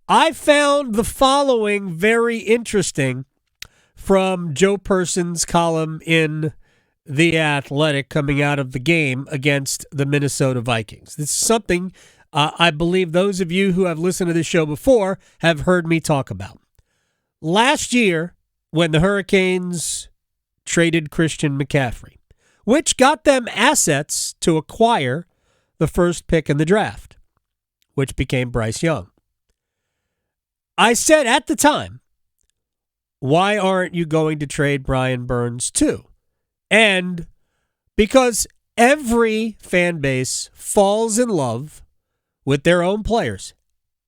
I found the following very interesting from Joe Person's column in The Athletic coming out of the game against the Minnesota Vikings. This is something I believe those of you who have listened to this show before have heard me talk about. Last year, when the Hurricanes traded Christian McCaffrey, which got them assets to acquire the first pick in the draft, which became Bryce Young. I said at the time, why aren't you going to trade Brian Burns too? And because every fan base falls in love with their own players.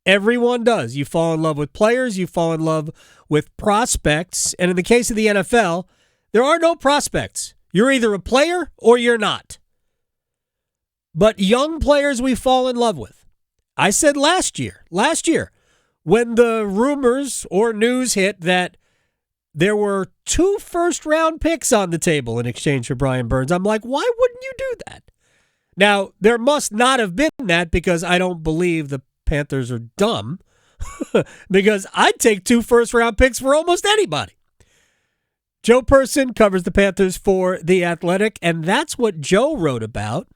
Everyone does. You fall in love with players, you fall in love with prospects, and in the case of the NFL, there are no prospects. You're either a player or you're not. But young players we fall in love with. I said last year, when the rumors or news hit that there were 2 first-round picks on the table in exchange for Brian Burns, I'm like, why wouldn't you do that? Now, there must not have been that because I don't believe the Panthers are dumb because I'd take 2 first-round picks for almost anybody. Joe Person covers the Panthers for The Athletic, and that's what Joe wrote about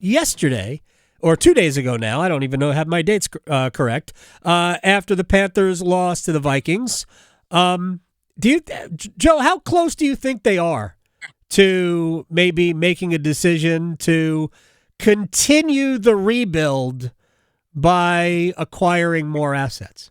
yesterday, or 2 days ago now. I don't even know, have my dates correct, after the Panthers lost to the Vikings. Joe, how close do you think they are to maybe making a decision to continue the rebuild by acquiring more assets?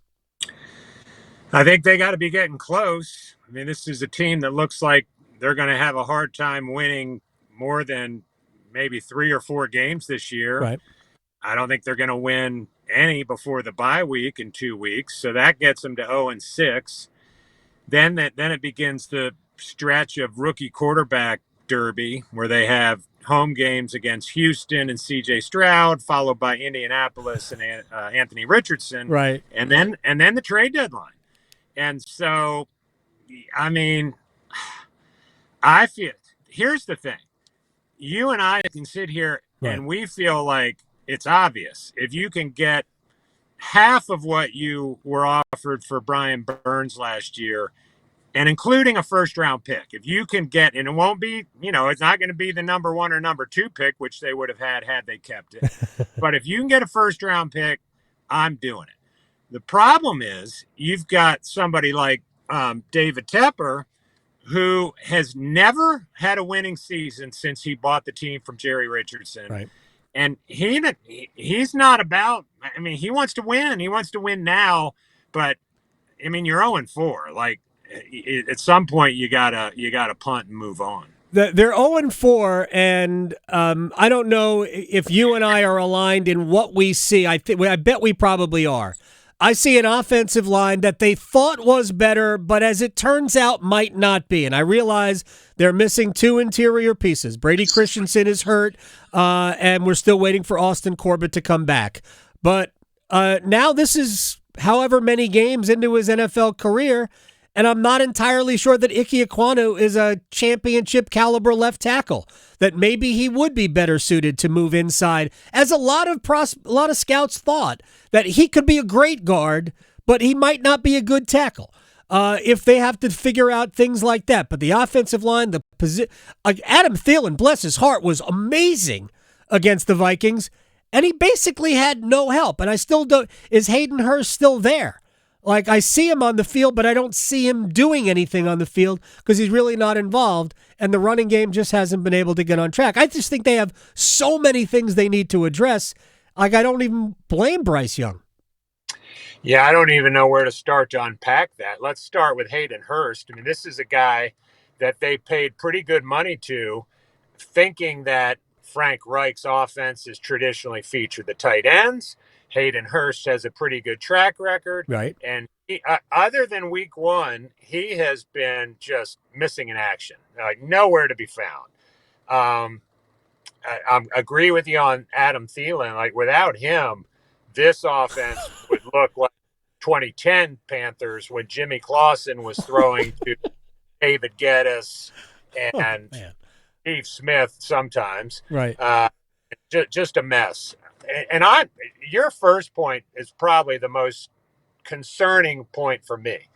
I think they got to be getting close. I mean, this is a team that looks like they're going to have a hard time winning more than maybe 3 or 4 games this year. Right. I don't think they're going to win any before the bye week in 2 weeks. So that gets them to 0-6. Then it begins the stretch of rookie quarterback derby where they have home games against Houston and C.J. Stroud, followed by Indianapolis and Anthony Richardson, right, and then the trade deadline. And so, I mean, I feel here's the thing: you and I can sit here and we feel like it's obvious if you can get half of what you were offered for Brian Burns last year, and including a first-round pick. If you can get, and it won't be, it's not going to be the number 1 or number 2 pick, which they would have had they kept it. But if you can get a first-round pick, I'm doing it. The problem is you've got somebody like David Tepper, who has never had a winning season since he bought the team from Jerry Richardson. Right. And he's not about, I mean, he wants to win. He wants to win now. But, I mean, you're 0-4. Like, at some point you gotta punt and move on. They're 0-4, and I don't know if you and I are aligned in what we see. I bet we probably are. I see an offensive line that they thought was better, but as it turns out, might not be. And I realize they're missing 2 interior pieces. Brady Christensen is hurt, and we're still waiting for Austin Corbett to come back. But now this is however many games into his NFL career, and I'm not entirely sure that Ickey Ekwonu is a championship caliber left tackle, that maybe he would be better suited to move inside, as a lot of scouts thought that he could be a great guard, but he might not be a good tackle if they have to figure out things like that. But the offensive line, Adam Thielen, bless his heart, was amazing against the Vikings, and he basically had no help. And I still don't. Is Hayden Hurst still there? Like, I see him on the field, but I don't see him doing anything on the field because he's really not involved, and the running game just hasn't been able to get on track. I just think they have so many things they need to address. Like, I don't even blame Bryce Young. Yeah, I don't even know where to start to unpack that. Let's start with Hayden Hurst. I mean, this is a guy that they paid pretty good money to, thinking that Frank Reich's offense has traditionally featured the tight ends. Hayden Hurst has a pretty good track record. Right. And he, other than week 1, he has been just missing in action, like nowhere to be found. I agree with you on Adam Thielen. Like, without him, this offense would look like 2010 Panthers when Jimmy Clausen was throwing to David Geddes and Steve Smith sometimes. Right. Just a mess. And your first point is probably the most concerning point for me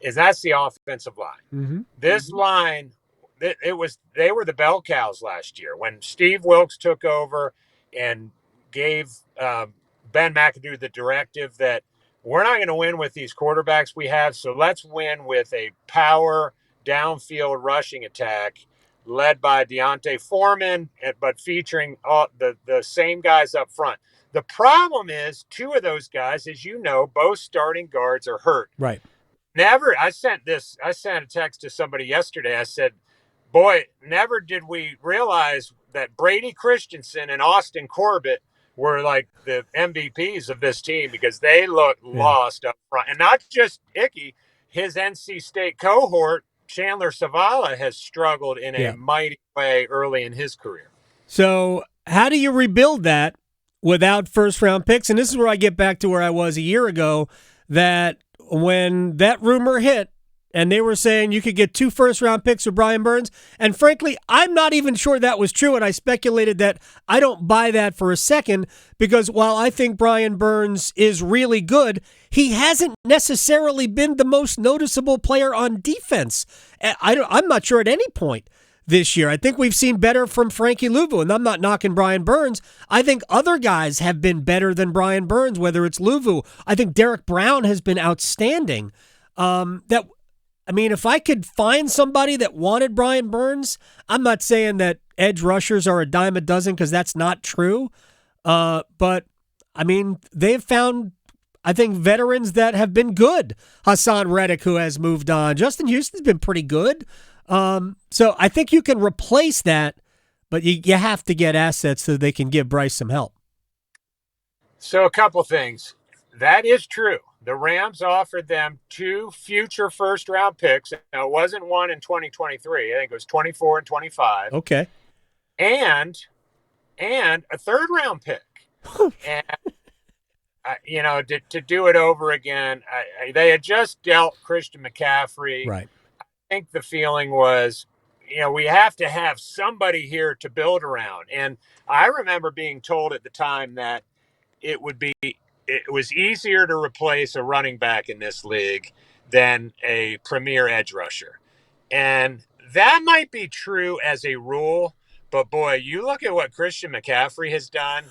is that's the offensive line. Mm-hmm. This line, they were the bell cows last year when Steve Wilkes took over and gave Ben McAdoo the directive that we're not going to win with these quarterbacks we have, so let's win with a power downfield rushing attack led by Deontay Foreman, but featuring all the same guys up front. The problem is two of those guys, as you know, both starting guards are hurt. Right. I sent a text to somebody yesterday. I said, boy, never did we realize that Brady Christensen and Austin Corbett were like the MVPs of this team because they looked lost up front. And not just Ickey, his NC State cohort, Chandler Savala, has struggled in a mighty way early in his career. So how do you rebuild that without first-round picks? And this is where I get back to where I was a year ago, that when that rumor hit and they were saying you could get 2 first-round picks for Brian Burns, and frankly, I'm not even sure that was true, and I speculated that. I don't buy that for a second, because while I think Brian Burns is really good, he hasn't necessarily been the most noticeable player on defense. I'm not sure at any point this year. I think we've seen better from Frankie Louvu, and I'm not knocking Brian Burns. I think other guys have been better than Brian Burns, whether it's Louvu. I think Derek Brown has been outstanding. If I could find somebody that wanted Brian Burns, I'm not saying that edge rushers are a dime a dozen, because that's not true. But they've found, I think, veterans that have been good. Hassan Reddick, who has moved on. Justin Houston's been pretty good. So I think you can replace that, but you have to get assets so they can give Bryce some help. So a couple things. That is true. The Rams offered them 2 future first-round picks. Now, it wasn't one in 2023. I think it was 24 and 25. Okay. And a third-round pick. And, to do it over again, they had just dealt Christian McCaffrey. Right. I think the feeling was, we have to have somebody here to build around. And I remember being told at the time that it was easier to replace a running back in this league than a premier edge rusher. And that might be true as a rule, but boy, you look at what Christian McCaffrey has done,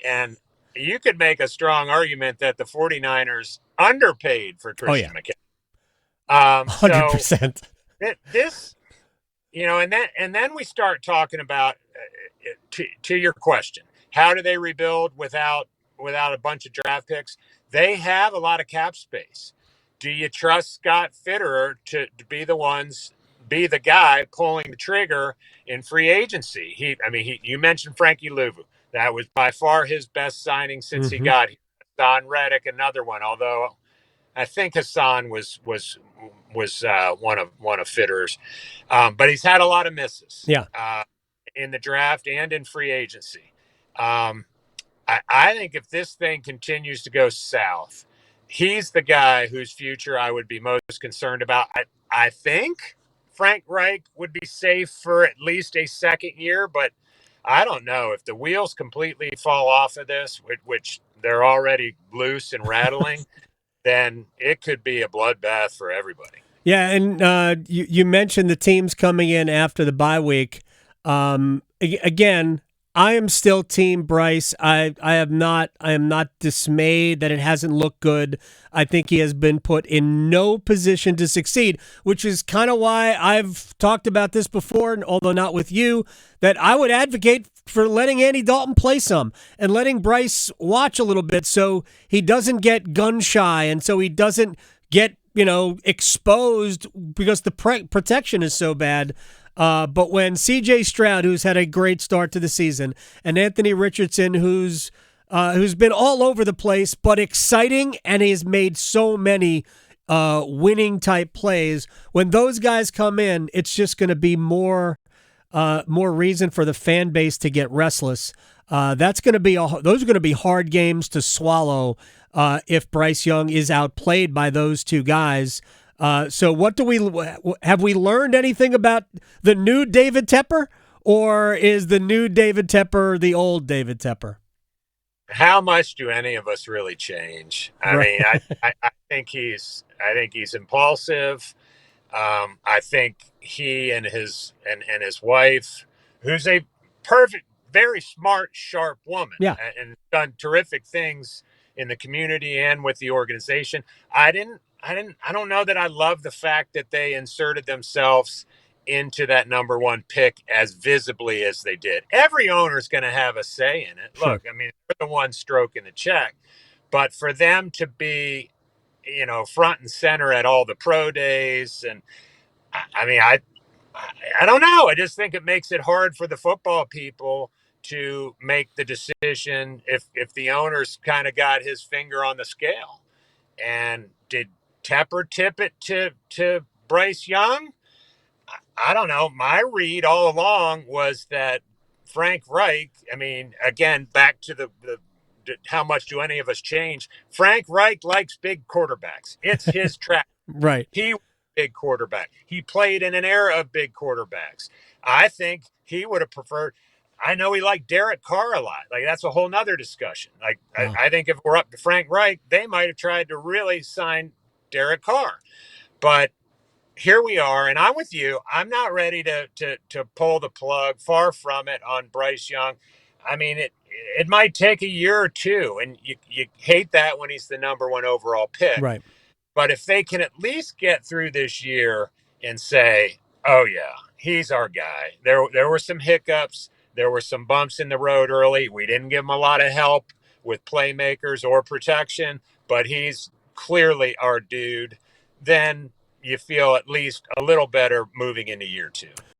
and you could make a strong argument that the 49ers underpaid for Christian McCaffrey. 100%. So this, and then we start talking about, to your question, how do they rebuild without a bunch of draft picks? They have a lot of cap space. Do you trust Scott Fitterer to be the guy pulling the trigger in free agency? You mentioned Frankie Louvu. That was by far his best signing since he got here. Hassan Reddick, another one, although I think Hassan was one of Fitterer's. But he's had a lot of misses. In the draft and in free agency. I think if this thing continues to go south, he's the guy whose future I would be most concerned about. I think Frank Reich would be safe for at least a second year, but I don't know. If the wheels completely fall off of this, which they're already loose and rattling, then it could be a bloodbath for everybody. Yeah, and you mentioned the teams coming in after the bye week. Again, I am still Team Bryce. I am not dismayed that it hasn't looked good. I think he has been put in no position to succeed, which is kind of why I've talked about this before, although not with you, that I would advocate for letting Andy Dalton play some and letting Bryce watch a little bit so he doesn't get gun shy and so he doesn't get, exposed because the protection is so bad. But when C.J. Stroud, who's had a great start to the season, and Anthony Richardson, who's been all over the place but exciting and has made so many winning type plays, when those guys come in, it's just going to be more reason for the fan base to get restless. Those are going to be hard games to swallow if Bryce Young is outplayed by those two guys. So have we learned anything about the new David Tepper, or is the new David Tepper the old David Tepper? How much do any of us really change? I mean, I I think he's impulsive. I think he and his wife, who's a perfect, very smart, sharp woman, Yeah. and done terrific things in the community and with the organization. I don't know that I love the fact that they inserted themselves into that number one pick as visibly as they did. Every owner is going to have a say in it. Sure. Look, I mean, they're the one stroking the check, but for them to be, front and center at all the pro days, and I mean, I don't know. I just think it makes it hard for the football people to make the decision if the owner's kind of got his finger on the scale. And did Tepper tip it to Bryce Young? I don't know. My read all along was that Frank Reich, I mean, again, back to the how much do any of us change? Frank Reich likes big quarterbacks. It's his track. Right. He was a big quarterback. He played in an era of big quarterbacks. I think he would have preferred. I know he liked Derek Carr a lot. Like, that's a whole nother discussion. Like, Wow. I think if we're up to Frank Reich, they might have tried to really sign Derek Carr. But here we are, and I'm with you. I'm not ready to pull the plug. Far from it on Bryce Young. I mean, it might take a year or two, and you hate that when he's the number one overall pick. Right. But if they can at least get through this year and say, "Oh yeah, he's our guy." There were some hiccups, there were some bumps in the road early. We didn't give him a lot of help with playmakers or protection, but he's clearly our dude. Then you feel at least a little better moving into year two.